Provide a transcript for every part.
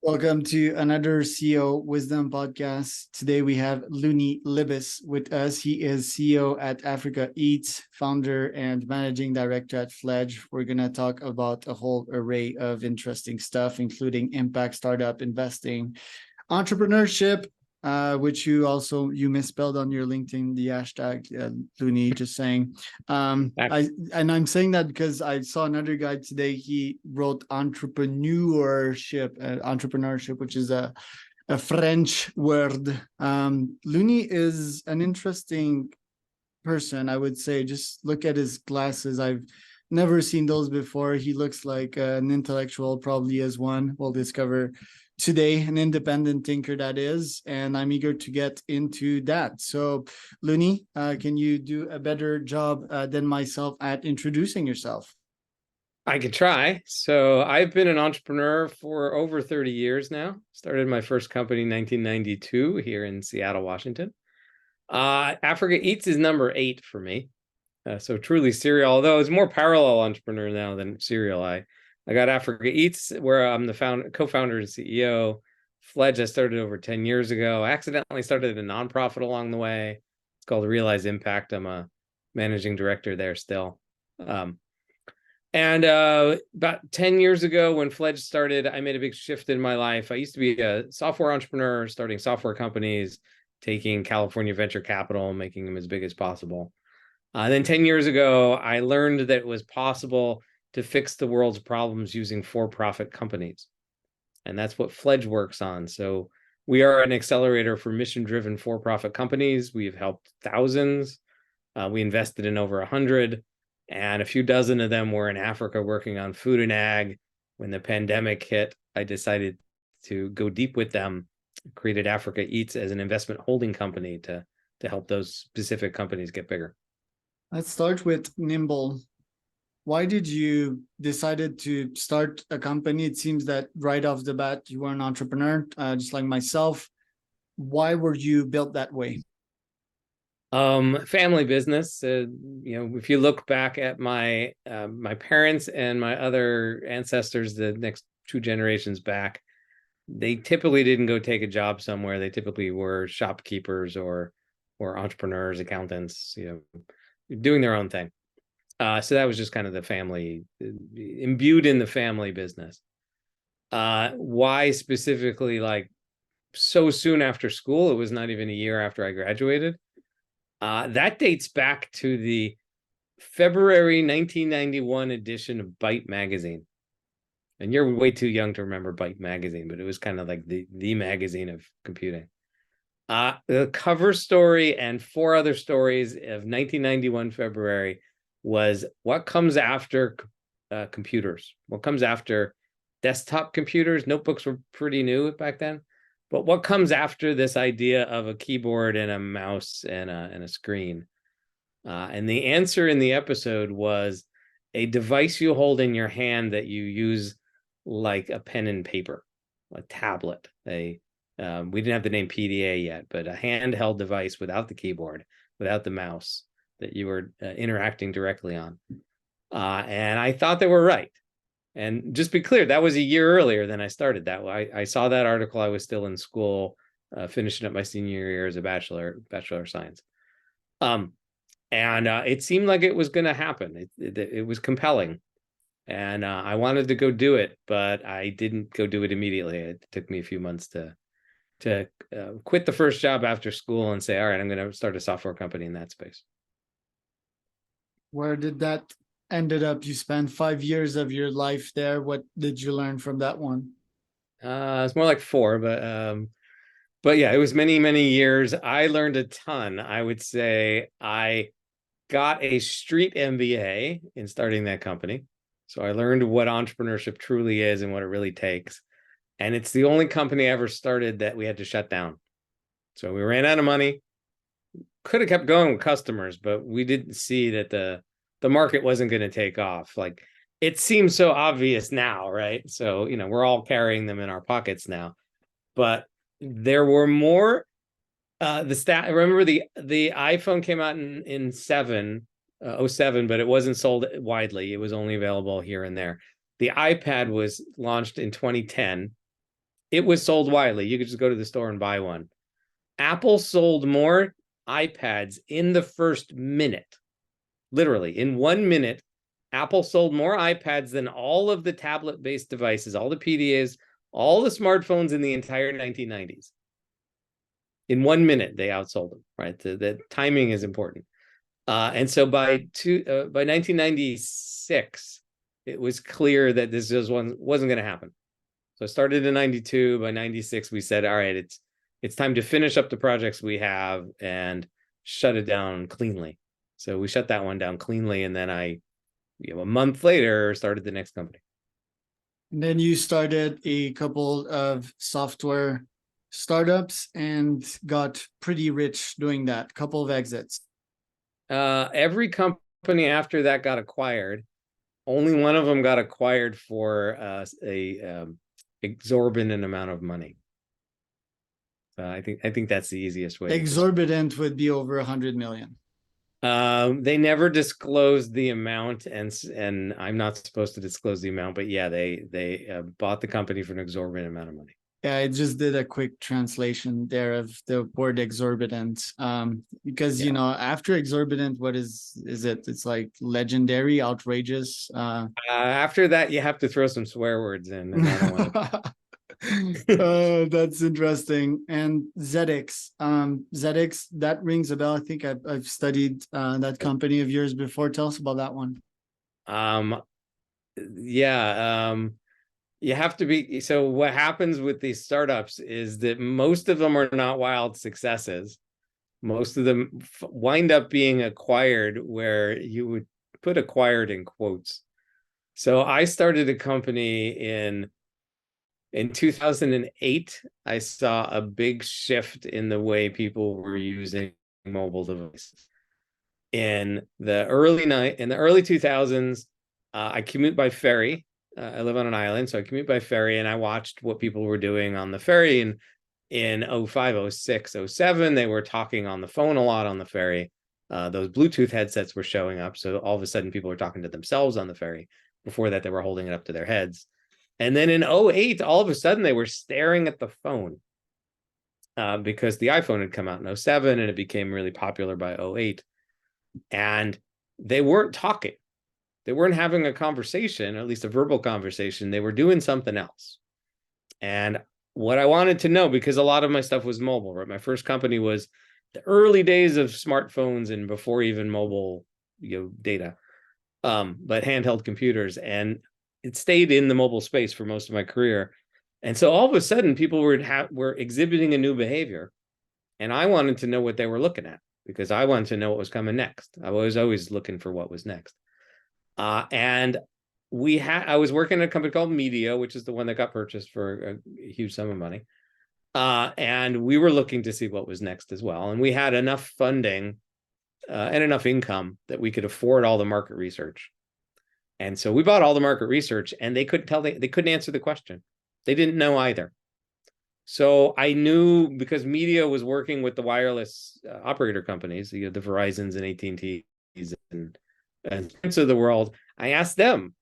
Welcome to another CEO Wisdom podcast. Today we have Luni Libes with us. He is CEO at Africa Eats, founder and managing director at Fledge. We're going to talk about a whole array of interesting stuff, including impact, startup investing, entrepreneurship, which you misspelled on your LinkedIn, the hashtag Luni, just saying. I'm saying that because I saw another guy today. He wrote entrepreneurship, which is a French word. Luni is an interesting person, I would say. Just look at his glasses. I've never seen those before. He looks like an intellectual, probably as one. We'll discover today, an independent thinker that is, and I'm eager to get into that. So, Luni, can you do a better job than myself at introducing yourself? I could try. So I've been an entrepreneur for over 30 years now. Started my first company in 1992 here in Seattle, Washington. Africa Eats is number 8 for me. So truly serial, although it's more parallel entrepreneur now than serial. I got Africa Eats, where I'm the co-founder and CEO. Fledge, I started over 10 years ago. I accidentally started a nonprofit along the way. It's called Realize Impact. I'm a managing director there still. And about 10 years ago, when Fledge started, I made a big shift in my life. I used to be a software entrepreneur, starting software companies, taking California venture capital, making them as big as possible. Then 10 years ago, I learned that it was possible to fix the world's problems using for-profit companies. And that's what Fledge works on. So we are an accelerator for mission-driven for-profit companies. We've helped thousands. We invested in over 100. And a few dozen of them were in Africa working on food and ag. When the pandemic hit, I decided to go deep with them, created Africa Eats as an investment holding company to help those specific companies get bigger. Let's start with Nimble. Why did you decided to start a company? It seems that right off the bat, you were an entrepreneur, just like myself. Why were you built that way? Family business. If you look back at my parents and my other ancestors, the next 2 generations back, they typically didn't go take a job somewhere. They typically were shopkeepers or entrepreneurs, accountants, doing their own thing. So that was just kind of the family, imbued in the family business. Why specifically, like so soon after school? It was not even a year after I graduated. That dates back to the February 1991 edition of Byte magazine. And you're way too young to remember Byte magazine, but it was kind of like the magazine of computing. The cover story and 4 other stories of 1991 February was what comes after computers, what comes after desktop computers. Notebooks were pretty new back then. But what comes after this idea of a keyboard and a mouse and a screen? And the answer in the episode was a device you hold in your hand that you use like a pen and paper, a tablet. We didn't have the name PDA yet, but a handheld device without the keyboard, without the mouse, that you were interacting directly on. And I thought they were right. And just be clear, that was a year earlier than I started that. I saw that article. I was still in school, finishing up my senior year as a bachelor of science. And it seemed like it was going to happen. It was compelling. And I wanted to go do it, but I didn't go do it immediately. It took me a few months to quit the first job after school and say, all right, I'm going to start a software company in that space. Where did that ended up? You spent 5 years of your life there. What did you learn from that one? It's more like 4, but yeah, it was many, many years. I learned a ton. I would say I got a street MBA in starting that company. So I learned what entrepreneurship truly is and what it really takes. And it's the only company I ever started that we had to shut down. So we ran out of money. Could have kept going with customers, but we didn't see that the market wasn't going to take off. Like, it seems so obvious now, right? So, we're all carrying them in our pockets now. But there were more. Remember the iPhone came out in 07, but it wasn't sold widely. It was only available here and there. The iPad was launched in 2010. It was sold widely. You could just go to the store and buy one. Apple sold more iPads in the first minute. Literally, in 1 minute, Apple sold more iPads than all of the tablet-based devices, all the PDAs, all the smartphones in the entire 1990s. In 1 minute, they outsold them, right? The timing is important. And so by 1996, it was clear that this wasn't going to happen. So I started in 92. By 96, we said, all right, it's time to finish up the projects we have and shut it down cleanly. So we shut that one down cleanly. And then a month later, started the next company. And then you started a couple of software startups and got pretty rich doing that, couple of exits. Every company after that got acquired. Only one of them got acquired for a exorbitant amount of money. I think that's the easiest way. Exorbitant would be over 100 million. They never disclosed the amount, and I'm not supposed to disclose the amount, but yeah, they bought the company for an exorbitant amount of money. Yeah, I just did a quick translation there of the word exorbitant. Because you know, after exorbitant, what is it? It's like legendary, outrageous. After that, you have to throw some swear words in, and I don't want to. That's interesting. And ZX, ZX, that rings a bell. I think I've studied that company of yours before. Tell us about that one. You have to be. So what happens with these startups is that most of them are not wild successes. Most of them wind up being acquired, where you would put acquired in quotes. So I started a company in 2008. I saw a big shift in the way people were using mobile devices. In the early 2000s, I commute by ferry. I live on an island, so I commute by ferry, and I watched what people were doing on the ferry. And in 05, 06, 07, they were talking on the phone a lot on the ferry. Those Bluetooth headsets were showing up, so all of a sudden people were talking to themselves on the ferry. Before that, they were holding it up to their heads. And then in 08, all of a sudden they were staring at the phone because the iPhone had come out in 07 and it became really popular by 08. And they weren't talking. They weren't having a conversation, or at least a verbal conversation. They were doing something else. And what I wanted to know, because a lot of my stuff was mobile, right? My first company was the early days of smartphones and before even mobile, data, but handheld computers. And it stayed in the mobile space for most of my career. And so all of a sudden people were exhibiting a new behavior. And I wanted to know what they were looking at, because I wanted to know what was coming next. I was always looking for what was next. And I was working at a company called Media, which is the one that got purchased for a huge sum of money. And we were looking to see what was next as well. And we had enough funding and enough income that we could afford all the market research. And so we bought all the market research, and they couldn't answer the question. They didn't know either. So I knew, because Media was working with the wireless operator companies, the Verizons and AT&Ts and of the world. I asked them.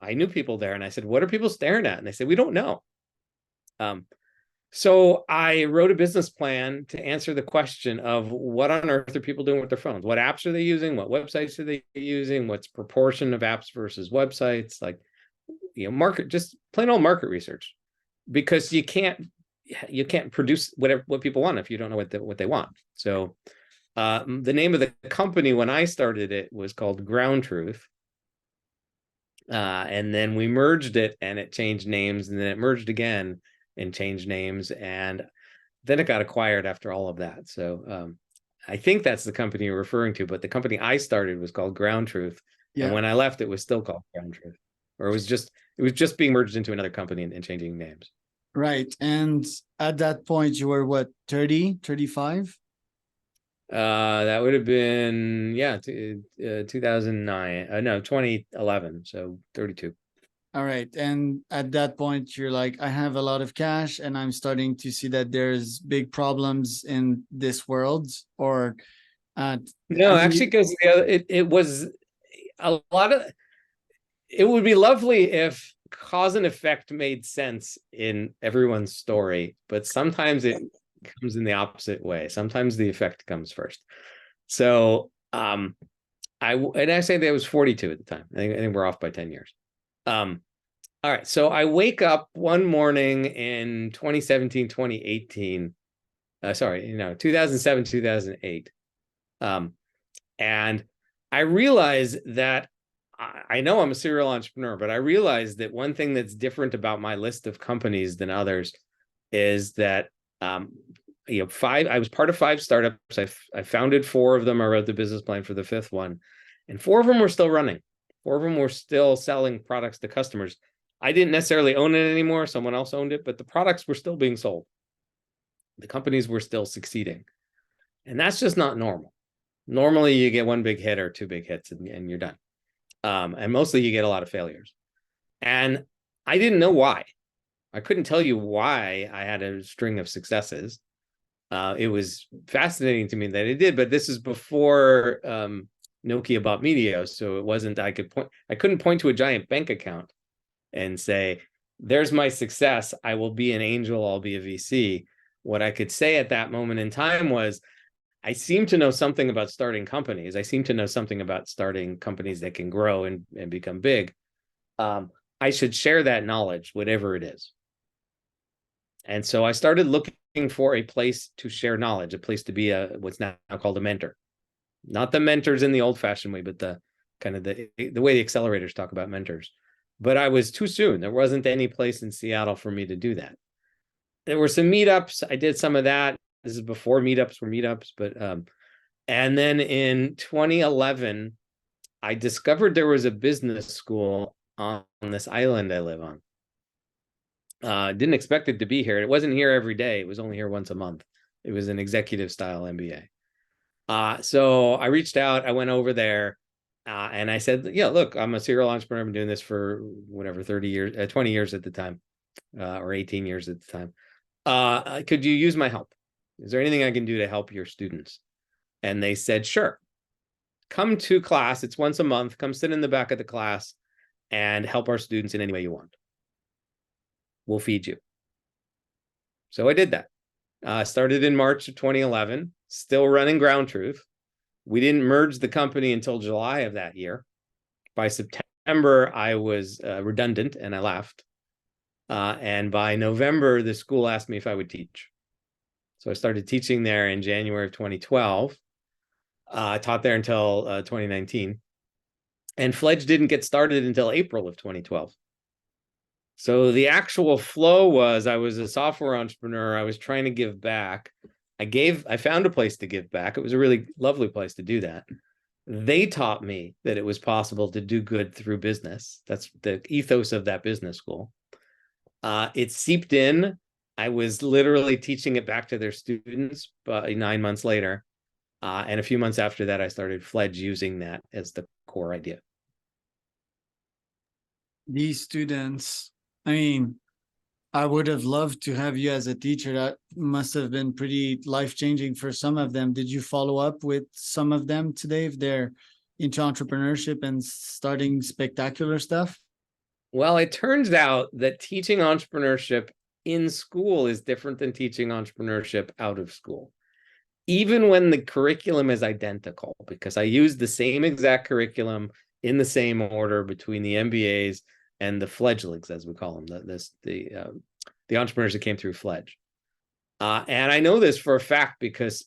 I knew people there, and I said, "What are people staring at?" And they said, "We don't know." So I wrote a business plan to answer the question of what on earth are people doing with their phones? What apps are they using? What websites are they using? What's proportion of apps versus websites? Like, market, just plain old market research, because you can't produce what people want if you don't know what they want. So the name of the company when I started it was called Ground Truth. And then we merged it, and it changed names, and then it merged again and changed names, and then it got acquired after all of that. So I think that's the company you're referring to, but the company I started was called Ground Truth. Yeah. And when I left, it was still called Ground Truth, or it was just being merged into another company and changing names. Right. And at that point you were what, 30, 35? That would have been 2009. No, 2011. So 32. All right. And at that point you're like, I have a lot of cash and I'm starting to see that there's big problems in this world, or no, actually, because it was a lot of, it would be lovely if cause and effect made sense in everyone's story, but sometimes it comes in the opposite way. Sometimes the effect comes first. So I say that I was 42 at the time. I think we're off by 10 years. All right. So I wake up one morning in 2017, 2018. 2007, 2008. And I realized that I know I'm a serial entrepreneur, but I realized that one thing that's different about my list of companies than others is that I was part of 5 startups. I founded 4 of them. I wrote the business plan for the 5th one, and 4 of them were still running. 4 of them were still selling products to customers. I didn't necessarily own it anymore. Someone else owned it, but the products were still being sold. The companies were still succeeding. And that's just not normal. Normally you get 1 big hit or 2 big hits and you're done. And mostly you get a lot of failures. And I didn't know why. I couldn't tell you why I had a string of successes. It was fascinating to me that it did, but this is before Nokia bought Meteos. So it wasn't, I couldn't point to a giant bank account and say, there's my success. I will be an angel. I'll be a VC. What I could say at that moment in time was, I seem to know something about starting companies. I seem to know something about starting companies that can grow and become big. I should share that knowledge, whatever it is. And so I started looking for a place to share knowledge, a place to be what's now called a mentor. Not the mentors in the old-fashioned way, but the kind of the way the accelerators talk about mentors. But I was too soon. There wasn't any place in Seattle for me to do that. There were some meetups. I did some of that. This is before meetups were meetups, but and then in 2011, I discovered there was a business school on this island I live on. Didn't expect it to be here. It wasn't here every day. It was only here once a month. It was an executive style MBA. So I reached out. I went over there and I said, yeah, look, I'm a serial entrepreneur. I've been doing this for whatever, 30 years, 20 years at the time, or 18 years at the time. Could you use my help? Is there anything I can do to help your students? And they said, sure. Come to class. It's once a month. Come sit in the back of the class and help our students in any way you want. We'll feed you. So I did that. Started in March of 2011, still running Ground Truth. We didn't merge the company until July of that year. By September, I was redundant and I left. And by November, the school asked me if I would teach. So I started teaching there in January of 2012. I taught there until 2019. And Fledge didn't get started until April of 2012. So the actual flow was, I was a software entrepreneur. I was trying to give back. I found a place to give back. It was a really lovely place to do that. They taught me that it was possible to do good through business. That's the ethos of that business school. It seeped in. I was literally teaching it back to their students 9 months later. And a few months after that, I started Fledge using that as the core idea. These students, I mean, I would have loved to have you as a teacher. That must have been pretty life-changing for some of them. Did you follow up with some of them today if they're into entrepreneurship and starting spectacular stuff? Well, it turns out that teaching entrepreneurship in school is different than teaching entrepreneurship out of school. Even when the curriculum is identical, because I use the same exact curriculum in the same order between the MBAs and the fledglings, as we call them, the entrepreneurs that came through Fledge. And I know this for a fact because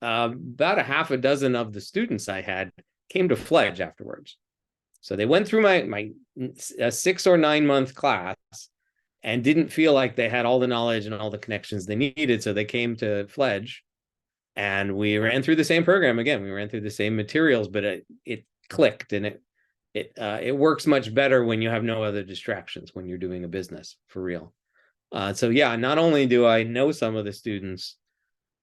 about a half a dozen of the students I had came to Fledge afterwards. So they went through my 6 or 9 month class and didn't feel like they had all the knowledge and all the connections they needed. So they came to Fledge and we ran through the same program again. We ran through the same materials, but it clicked, and it works much better when you have no other distractions when you're doing a business for real. So yeah, not only do I know some of the students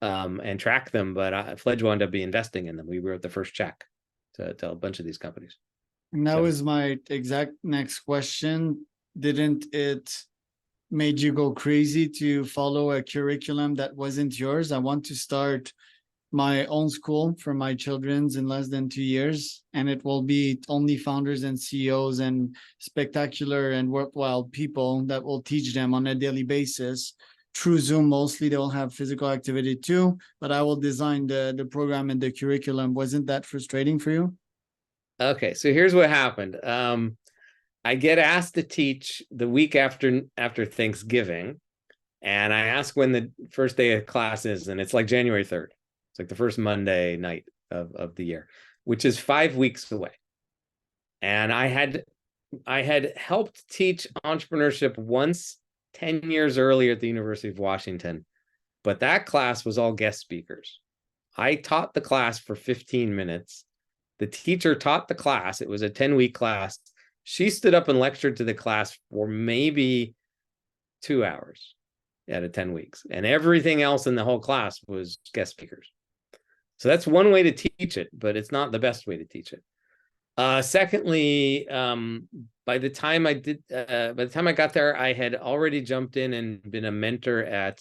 and track them, but Fledge wound up be investing in them. We wrote the first check to a bunch of these companies. And that was my exact next question. Didn't it made you go crazy to follow a curriculum that wasn't yours? I want to start my own school for my children's in less than 2 years, and it will be only founders and CEOs and spectacular and worthwhile people that will teach them on a daily basis through Zoom. Mostly they'll have physical activity too, but I will design the program and the curriculum. Wasn't that frustrating for you? Okay, so here's what happened. I get asked to teach the week after Thanksgiving, and I ask when the first day of class is, and it's like January 3rd. It's like the first Monday night of the year, which is 5 weeks away. And I had helped teach entrepreneurship once 10 years earlier at the University of Washington, but that class was all guest speakers. I taught the class for 15 minutes. The teacher taught the class. It was a 10-week class. She stood up and lectured to the class for maybe 2 hours out of 10 weeks. And everything else in the whole class was guest speakers. So that's one way to teach it, but it's not the best way to teach it. Secondly, by the time I got there, I had already jumped in and been a mentor at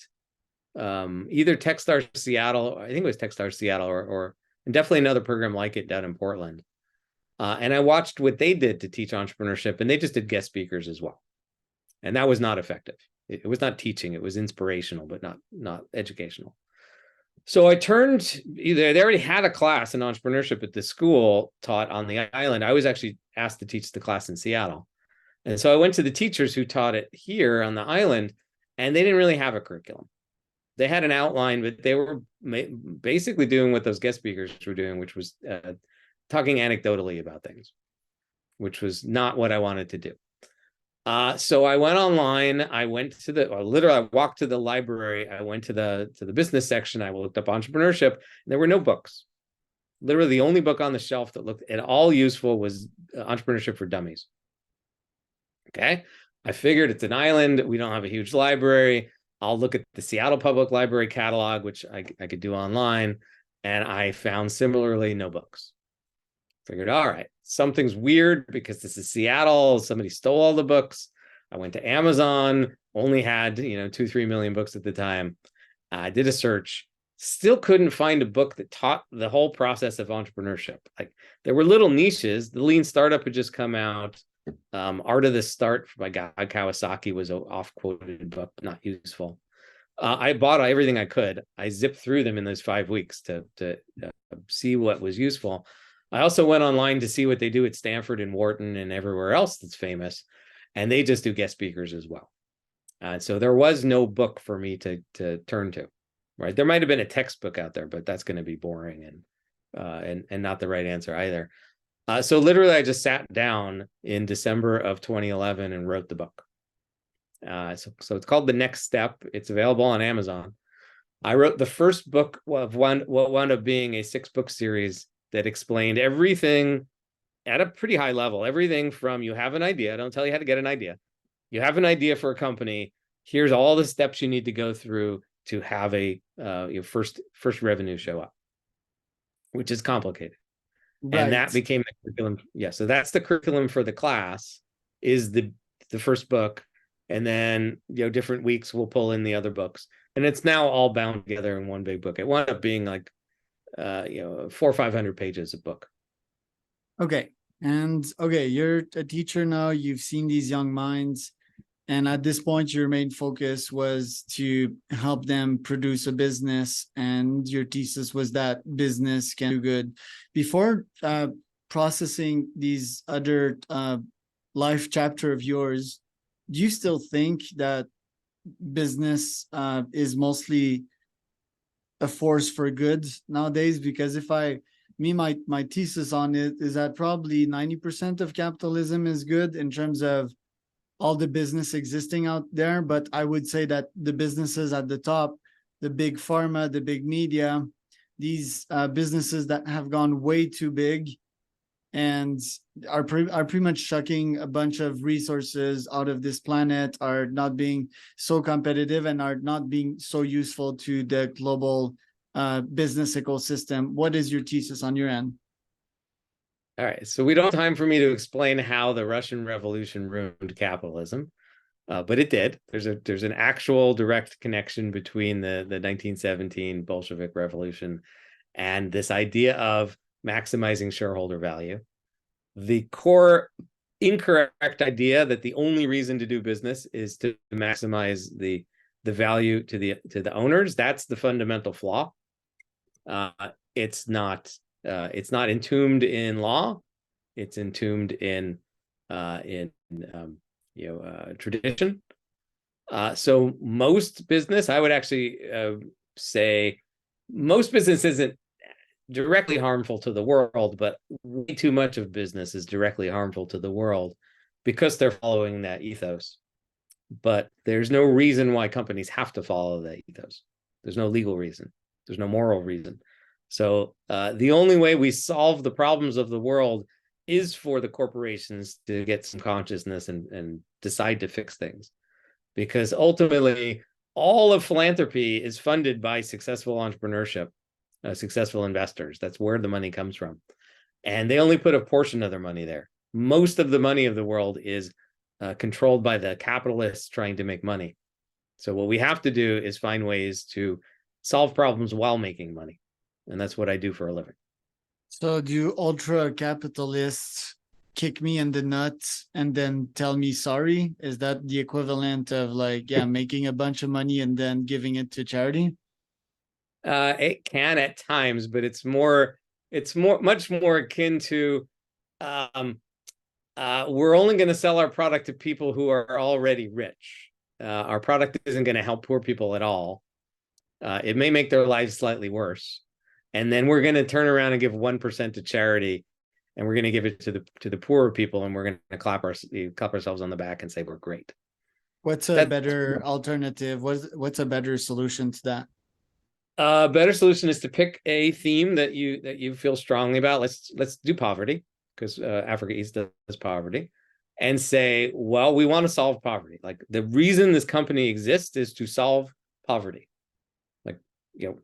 either Techstars Seattle, I think it was Techstars Seattle, or and definitely another program like it down in Portland. And I watched what they did to teach entrepreneurship, and they just did guest speakers as well. And that was not effective. It was not teaching, it was inspirational, but not educational. So I turned, they already had a class in entrepreneurship at the school taught on the island. I was actually asked to teach the class in Seattle. And so I went to the teachers who taught it here on the island, and they didn't really have a curriculum. They had an outline, but they were basically doing what those guest speakers were doing, which was talking anecdotally about things, which was not what I wanted to do. So I went online. I went to I walked to the library. I went to the business section. I looked up entrepreneurship, and there were no books. Literally, the only book on the shelf that looked at all useful was Entrepreneurship for Dummies. Okay, I figured it's an island. We don't have a huge library. I'll look at the Seattle Public Library catalog, which I could do online, and I found similarly no books. Figured, all right, something's weird because this is Seattle. Somebody stole all the books. I went to Amazon, only had 2-3 million books at the time. I did a search, still couldn't find a book that taught the whole process of entrepreneurship. Like, there were little niches. The Lean Startup had just come out. Art of the Start by Guy Kawasaki was an off-quoted book, not useful. I bought everything I could. I zipped through them in those 5 weeks to see what was useful. I also went online to see what they do at Stanford and Wharton and everywhere else that's famous, and they just do guest speakers as well. So there was no book for me to turn to. Right? There might have been a textbook out there, but that's going to be boring and not the right answer either. So literally, I just sat down in December of 2011 and wrote the book. So it's called The Next Step. It's available on Amazon. I wrote the first book of what wound up being a 6-book series that explained everything at a pretty high level. Everything from, you have an idea. I don't tell you how to get an idea. You have an idea for a company. Here's all the steps you need to go through to have your first revenue show up, which is complicated. Right. And that became the curriculum. Yeah, so that's the curriculum for the class, is the first book, and then different weeks we'll pull in the other books, and it's now all bound together in one big book. It wound up being like 400 or 500 pages of book. Okay. And you're a teacher now. You've seen these young minds, and at this point your main focus was to help them produce a business, and your thesis was that business can do good. Before processing these other life chapter of yours, do you still think that business is mostly a force for good nowadays? Because my thesis on it is that probably 90% of capitalism is good in terms of all the business existing out there, but I would say that the businesses at the top, the big pharma, the big media, these businesses that have gone way too big and are pretty much chucking a bunch of resources out of this planet, are not being so competitive and are not being so useful to the global business ecosystem. What is your thesis on your end? All right, so we don't have time for me to explain how the Russian Revolution ruined capitalism, but it did. There's an actual direct connection between the 1917 Bolshevik Revolution and this idea of maximizing shareholder value. The core incorrect idea that the only reason to do business is to maximize the value to the owners. That's the fundamental flaw. It's not entombed in law. It's entombed in tradition. So most business, I would actually say, most business isn't directly harmful to the world, but way too much of business is directly harmful to the world because they're following that ethos. But there's no reason why companies have to follow that ethos. There's no legal reason. There's no moral reason. So the only way we solve the problems of the world is for the corporations to get some consciousness and decide to fix things. Because ultimately, all of philanthropy is funded by successful entrepreneurship, successful investors. That's where the money comes from. And they only put a portion of their money there. Most of the money of the world is controlled by the capitalists trying to make money. So what we have to do is find ways to solve problems while making money. And that's what I do for a living. So do ultra capitalists kick me in the nuts and then tell me sorry? Is that the equivalent of like, yeah, making a bunch of money and then giving it to charity? It can at times, but it's much more akin to we're only going to sell our product to people who are already rich. Our product isn't going to help poor people at all. It may make their lives slightly worse. And then we're going to turn around and give 1% to charity, and we're going to give it to the poorer people, and we're going to clap ourselves on the back and say we're great. What's a better alternative? What's a better solution to that? A better solution is to pick a theme that you feel strongly about. Let's do poverty, because Africa Eats does poverty, and say, well, we want to solve poverty. Like, the reason this company exists is to solve poverty. Like,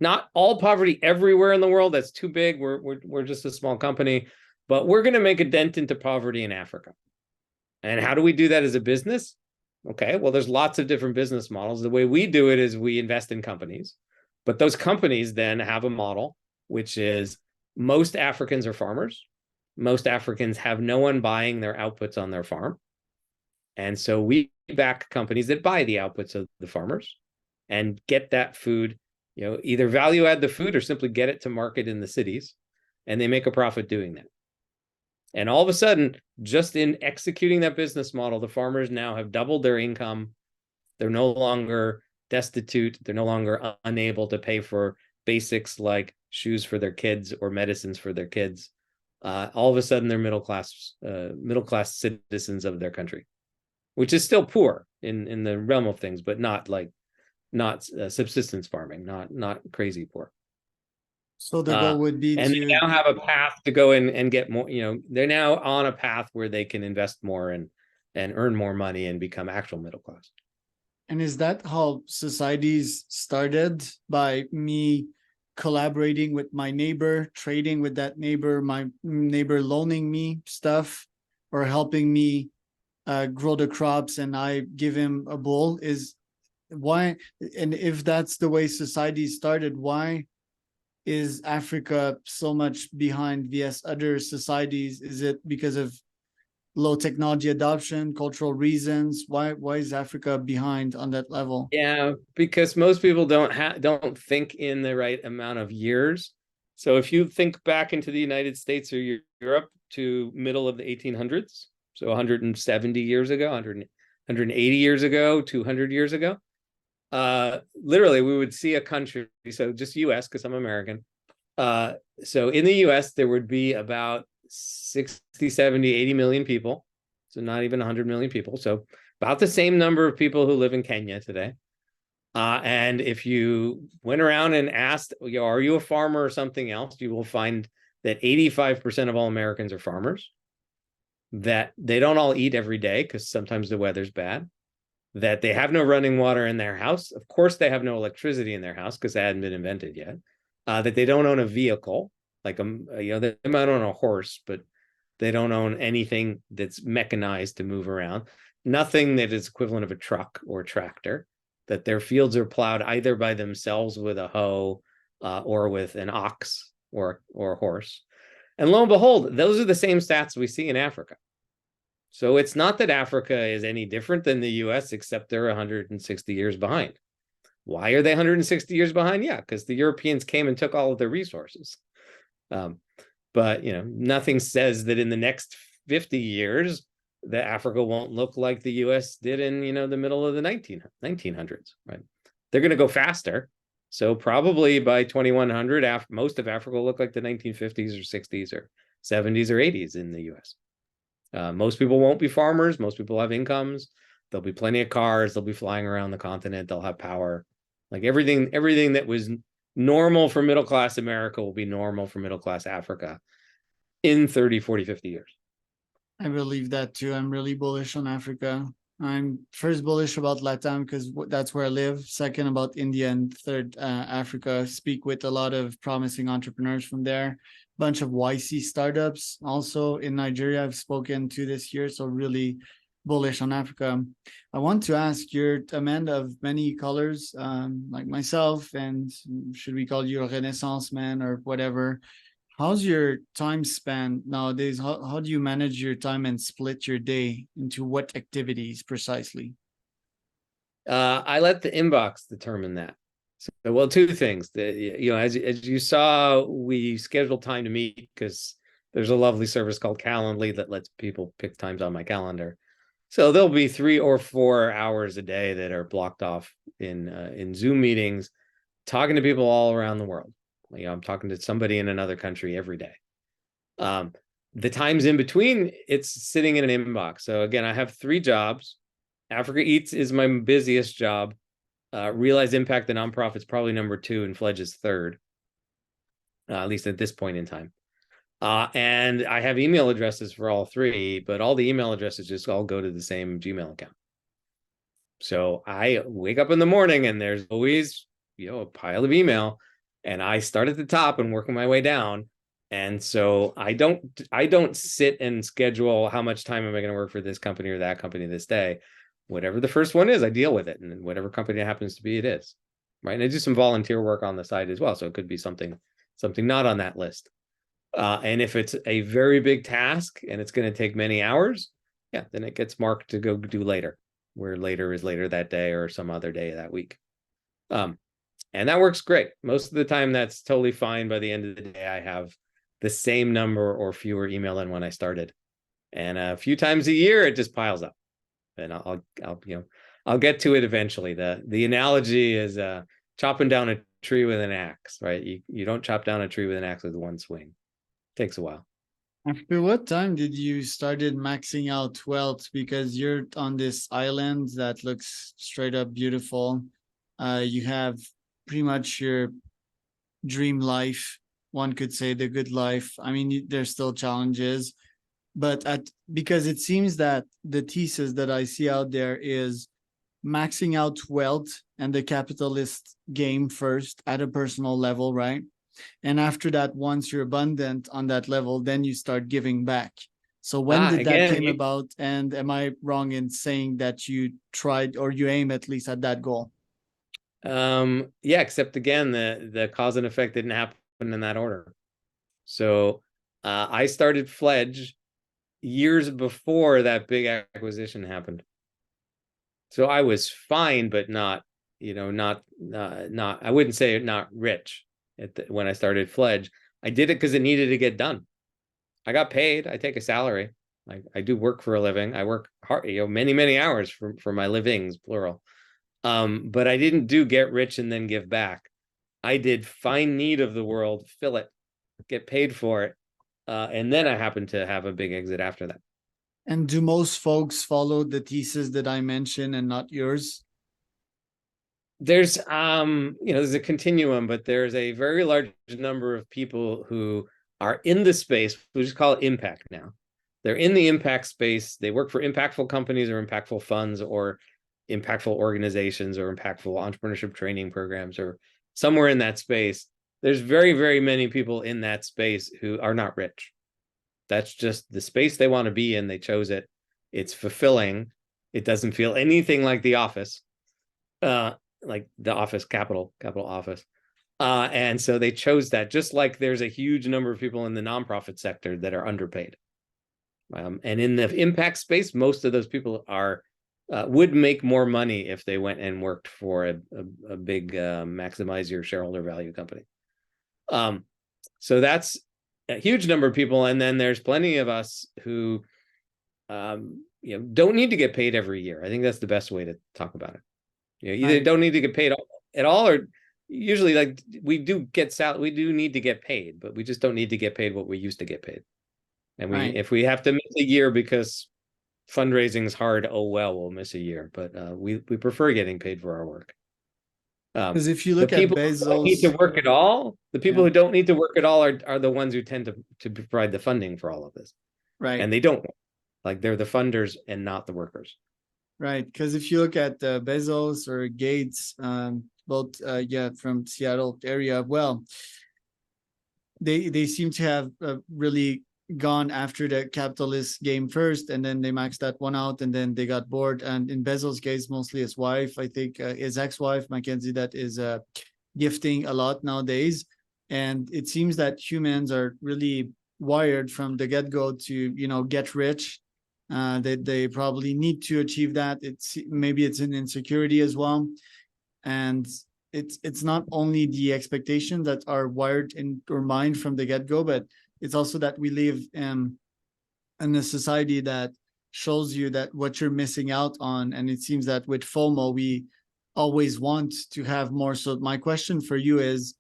not all poverty everywhere in the world. That's too big. We're just a small company, but we're going to make a dent into poverty in Africa. And how do we do that as a business? Okay, well, there's lots of different business models. The way we do it is we invest in companies, but those companies then have a model, which is most Africans are farmers. Most Africans have no one buying their outputs on their farm. And so we back companies that buy the outputs of the farmers and get that food, either value add the food or simply get it to market in the cities. And they make a profit doing that. And all of a sudden, just in executing that business model, the farmers now have doubled their income. They're no longer destitute. They're no longer unable to pay for basics like shoes for their kids or medicines for their kids. All of a sudden, they're middle class citizens of their country, which is still poor in the realm of things, but not subsistence farming, not crazy poor. So the goal would be and they now have a path to go in and get more. They're now on a path where they can invest more and earn more money and become actual middle class. And is that how societies started? By me collaborating with my neighbor, trading with that neighbor, my neighbor loaning me stuff or helping me grow the crops, and I give him a bull? Is why? And if that's the way society started, why is Africa so much behind vs other societies? Is it because of low technology adoption, cultural reasons? Why is Africa behind on that level? Yeah, because most people don't think in the right amount of years. So if you think back into the United States or Europe to middle of the 1800s, so 170 years ago, 180 years ago, 200 years ago, literally we would see a country, so just US, because I'm American. So in the US, there would be about 60, 70, 80 million people. So not even 100 million people. So about the same number of people who live in Kenya today. And if you went around and asked, are you a farmer or something else, you will find that 85% of all Americans are farmers, that they don't all eat every day because sometimes the weather's bad, that they have no running water in their house. Of course, they have no electricity in their house because that hadn't been invented yet. That they don't own a vehicle, like they might own a horse, but they don't own anything that's mechanized to move around. Nothing that is equivalent of a truck or a tractor. That their fields are plowed either by themselves with a hoe or with an ox, or a horse. And lo and behold, those are the same stats we see in Africa. So it's not that Africa is any different than the US, except they're 160 years behind. Why are they 160 years behind? Yeah, because the Europeans came and took all of their resources. But nothing says that in the next 50 years that Africa won't look like the US did in the middle of the 1900s, right? They're going to go faster. So probably by 2100, most of Africa will look like the 1950s or 60s or 70s or 80s in the US. Most people won't be farmers. Most people have incomes. There'll be plenty of cars. They'll be flying around the continent. They'll have power. Like everything that was normal for middle-class America will be normal for middle-class Africa in 30, 40, 50 years. I believe that too. I'm really bullish on Africa. I'm first bullish about Latam because that's where I live. Second about India, and third Africa. Speak with a lot of promising entrepreneurs from there. Bunch of YC startups also in Nigeria I've spoken to this year. So really bullish on Africa. I want to ask, you're a man of many colors, like myself, and should we call you a Renaissance man or whatever? How's your time span nowadays? How do you manage your time and split your day into what activities precisely? I let the inbox determine that. So, well, two things. As you saw, we scheduled time to meet because there's a lovely service called Calendly that lets people pick times on my calendar. So there'll be 3 or 4 hours a day that are blocked off in Zoom meetings, talking to people all around the world. I'm talking to somebody in another country every day. The times in between, it's sitting in an inbox. So again, I have 3 jobs. Africa Eats is my busiest job. Realize Impact, the nonprofit's probably number 2, and Fledge is 3rd, at least at this point in time. And I have email addresses for all 3, but all the email addresses just all go to the same Gmail account. So I wake up in the morning and there's always, a pile of email, and I start at the top and work my way down. And so I don't sit and schedule how much time am I going to work for this company or that company this day. Whatever the first one is, I deal with it, and whatever company it happens to be, it is, right? And I do some volunteer work on the side as well, so it could be something not on that list. And if it's a very big task and it's going to take many hours, yeah, then it gets marked to go do later, where later is later that day or some other day that week. And that works great. Most of the time, that's totally fine. By the end of the day, I have the same number or fewer email than when I started. And a few times a year, it just piles up. And I'll get to it eventually. The analogy is chopping down a tree with an axe, right? You don't chop down a tree with an axe with one swing. It takes a while. After what time did you started maxing out wealth? Because you're on this island that looks straight up beautiful. You have pretty much your dream life. One could say the good life. I mean, there's still challenges, but because it seems that the thesis that I see out there is maxing out wealth and the capitalist game first at a personal level, right? And after that, once you're abundant on that level, then you start giving back. So when did that came about? And am I wrong in saying that you tried or you aim at least at that goal? Yeah, except again, the cause and effect didn't happen in that order. So I started Fledge years before that big acquisition happened. So I was fine, but not, I wouldn't say not rich when I started Fledge. I did it because it needed to get done. I got paid. I take a salary. I do work for a living. I work hard, many, many hours for my livings, plural. But I didn't do get rich and then give back. I did find need of the world, fill it, get paid for it. And then I happened to have a big exit after that. And do most folks follow the thesis that I mentioned and not yours? There's there's a continuum, but there's a very large number of people who are in the space. We just call it impact now. They're in the impact space. They work for impactful companies or impactful funds or impactful organizations or impactful entrepreneurship training programs or somewhere in that space. There's very, very many people in that space who are not rich. That's just the space they want to be in. They chose it. It's fulfilling. It doesn't feel anything like The Office, like The Office, capital office. And so they chose that, just like there's a huge number of people in the nonprofit sector that are underpaid. And in the impact space, most of those people are would make more money if they went and worked for a big maximize your shareholder value company. So that's a huge number of people. And then there's plenty of us who don't need to get paid every year. I think that's the best way to talk about it. Either don't need to get paid at all, or usually like we do need to get paid, but we just don't need to get paid what we used to get paid. And if we have to miss a year because fundraising is hard, oh well, we'll miss a year. But we prefer getting paid for our work. Because if you look at Bezos, who don't need to work at all, the people who don't need to work at all are the ones who tend to provide the funding for all of this. Right. And they don't, like, they're the funders and not the workers. Right. Because if you look at Bezos or Gates, both from Seattle area, well, they seem to have really gone after the capitalist game first, and then they maxed that one out, and then they got bored. And in Bezos' case, mostly his wife, I think his ex-wife Mackenzie, that is gifting a lot nowadays. And it seems that humans are really wired from the get-go to get rich. That they probably need to achieve that. Maybe it's an insecurity as well, and it's not only the expectations that are wired in our mind from the get-go, but it's also that we live in a society that shows you that what you're missing out on. And it seems that with FOMO, we always want to have more. So my question for you is,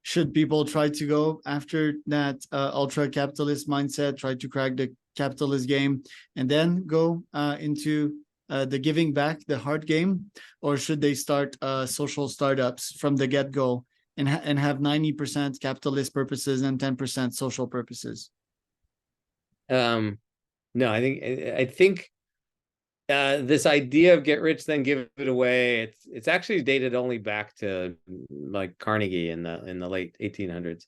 should people try to go after that ultra-capitalist mindset, try to crack the capitalist game, and then go into the giving back, the hard game? Or should they start social startups from the get-go and have 90% capitalist purposes and 10% social purposes? No, I think this idea of get rich then give it away, it's actually dated only back to like Carnegie in the late 1800s.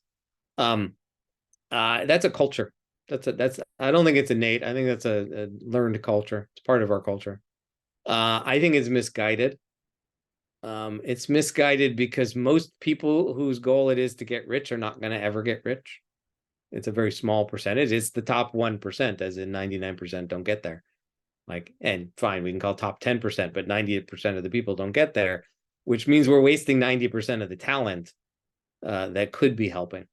That's a culture. I don't think it's innate. I think that's a learned culture. It's part of our culture. I think it's misguided. It's misguided because most people whose goal it is to get rich are not going to ever get rich. It's a very small percentage. It's the top 1%, as in 99% don't get there. And fine, we can call top 10%, but 98% of the people don't get there, which means we're wasting 90% of the talent that could be helping.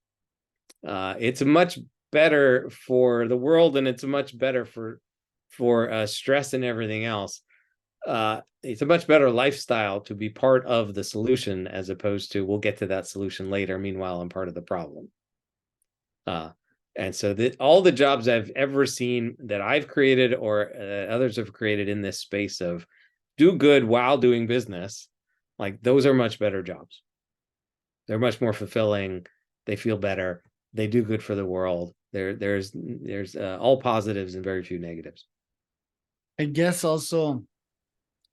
It's much better for the world, and it's much better for stress and everything else. It's a much better lifestyle to be part of the solution, as opposed to we'll get to that solution later. Meanwhile, I'm part of the problem. And so all the jobs I've ever seen that I've created or others have created in this space of do good while doing business, like those are much better jobs. They're much more fulfilling. They feel better. They do good for the world. There's all positives and very few negatives. I guess also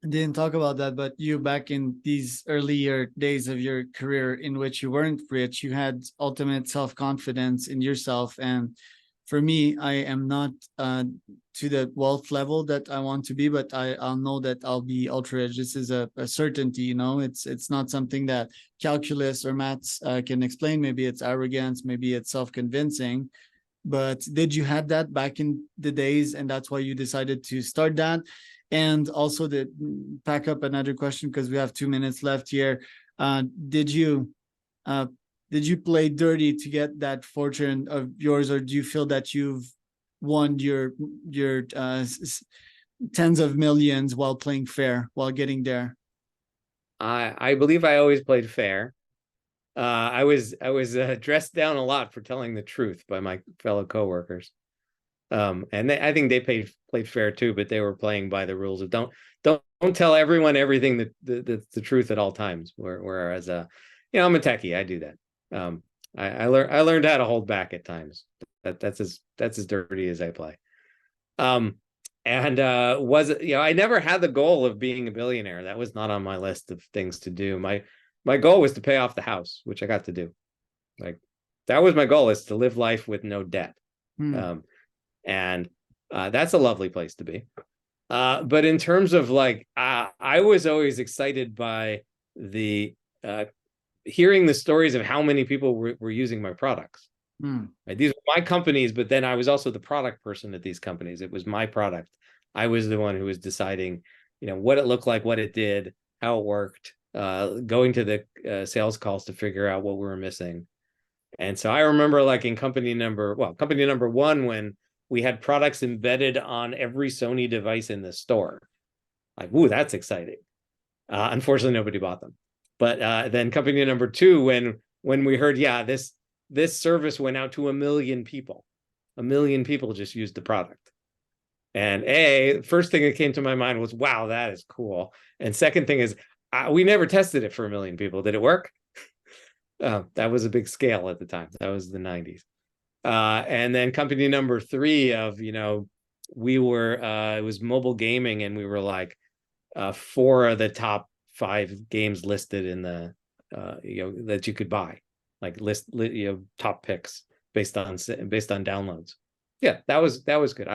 didn't talk about that, but you, back in these earlier days of your career in which you weren't rich, you had ultimate self-confidence in yourself. And for me, I am not to the wealth level that I want to be, but I'll know that I'll be ultra rich. This is a certainty, it's not something that calculus or maths can explain. Maybe it's arrogance, maybe it's self-convincing. But did you have that back in the days, and that's why you decided to start that? And also, to pack up another question, because we have 2 minutes left here, did you play dirty to get that fortune of yours, or do you feel that you've won your tens of millions while playing fair, while getting there? I believe I always played fair. I was dressed down a lot for telling the truth by my fellow coworkers. And I think they played fair too, but they were playing by the rules of don't tell everyone everything that's the truth at all times. Whereas I'm a techie, I do that. I learned how to hold back at times. That's as dirty as I play. I never had the goal of being a billionaire. That was not on my list of things to do. My goal was to pay off the house, which I got to do. Like, that was my goal, is to live life with no debt. And that's a lovely place to be. But in terms of I was always excited by the hearing the stories of how many people were using my products. Right? These were my companies, but then I was also the product person at these companies. It was my product. I was the one who was deciding, what it looked like, what it did, how it worked, going to the sales calls to figure out what we were missing. And so I remember like in company number one, when we had products embedded on every Sony device in the store. Like, ooh, that's exciting. Unfortunately, nobody bought them. But then company number two, when we heard, yeah, this service went out to 1 million people. 1 million people just used the product. And first thing that came to my mind was, wow, that is cool. And second thing is, we never tested it for 1 million people. Did it work? That was a big scale at the time. That was the 90s. And then company number three we were, it was mobile gaming, and we were like 4 of the top 5 games listed in the, that you could buy, like top picks based on downloads. Yeah, that was good.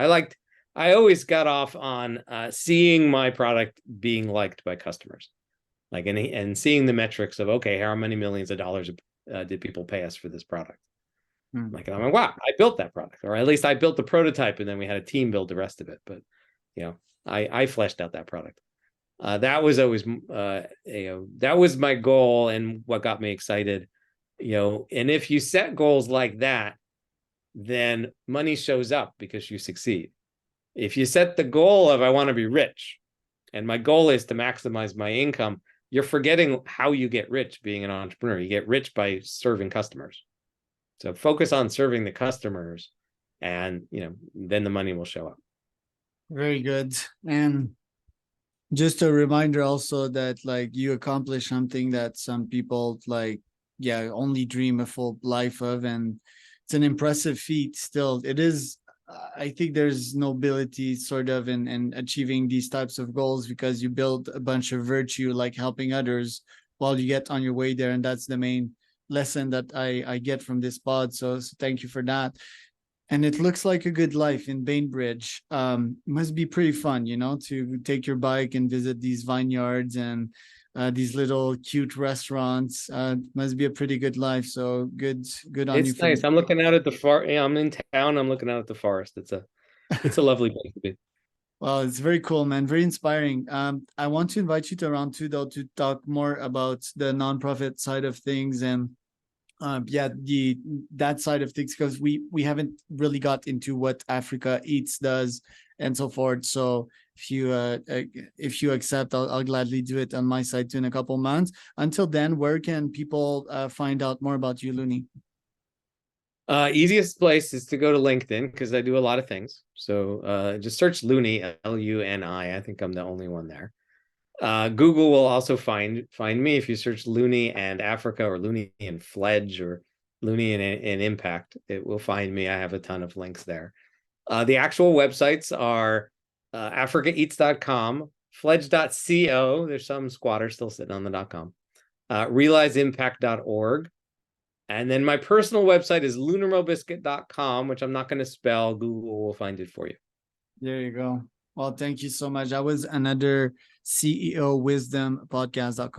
I always got off on seeing my product being liked by customers, like and seeing the metrics of, okay, how many millions of dollars did people pay us for this product? Like, and I'm like, wow, I built that product, or at least I built the prototype, and then we had a team build the rest of it. But I fleshed out that product. That was always that was my goal and what got me excited. And if you set goals like that, then money shows up because you succeed. If you set the goal of, I want to be rich, and my goal is to maximize my income, you're forgetting how you get rich being an entrepreneur. You get rich by serving customers. So focus on serving the customers, and then the money will show up. Very good. And just a reminder also that like you accomplished something that some people only dream a full life of, and it's an impressive feat. Still, it is. I think there's nobility sort of in achieving these types of goals, because you build a bunch of virtue, like helping others while you get on your way there. And that's the main lesson that I get from this pod. So thank you for that. And it looks like a good life in Bainbridge. Must be pretty fun, to take your bike and visit these vineyards and these little cute restaurants. Must be a pretty good life. So good on you. It's nice. I'm looking out at the I'm in town. I'm looking out at the forest. It's a lovely place to be. Well, it's very cool, man. Very inspiring. I want to invite you to round 2, though, to talk more about the nonprofit side of things and that side of things, because we haven't really got into what Africa Eats does and so forth. So if you accept, I'll gladly do it on my side too in a couple months. Until then, where can people find out more about you, Luni? Easiest place is to go to LinkedIn, because I do a lot of things. So just search Luni, Luni. I think I'm the only one there. Google will also find me if you search Luni and Africa, or Luni and Fledge, or Luni and Impact. It will find me. I have a ton of links there. The actual websites are africaeats.com, fledge.co. There's some squatter still sitting on the .com. realizeimpact.org. And then my personal website is lunarmobiscuit.com, which I'm not going to spell. Google will find it for you. There you go. Well, thank you so much. That was another CEO Wisdom podcast.com.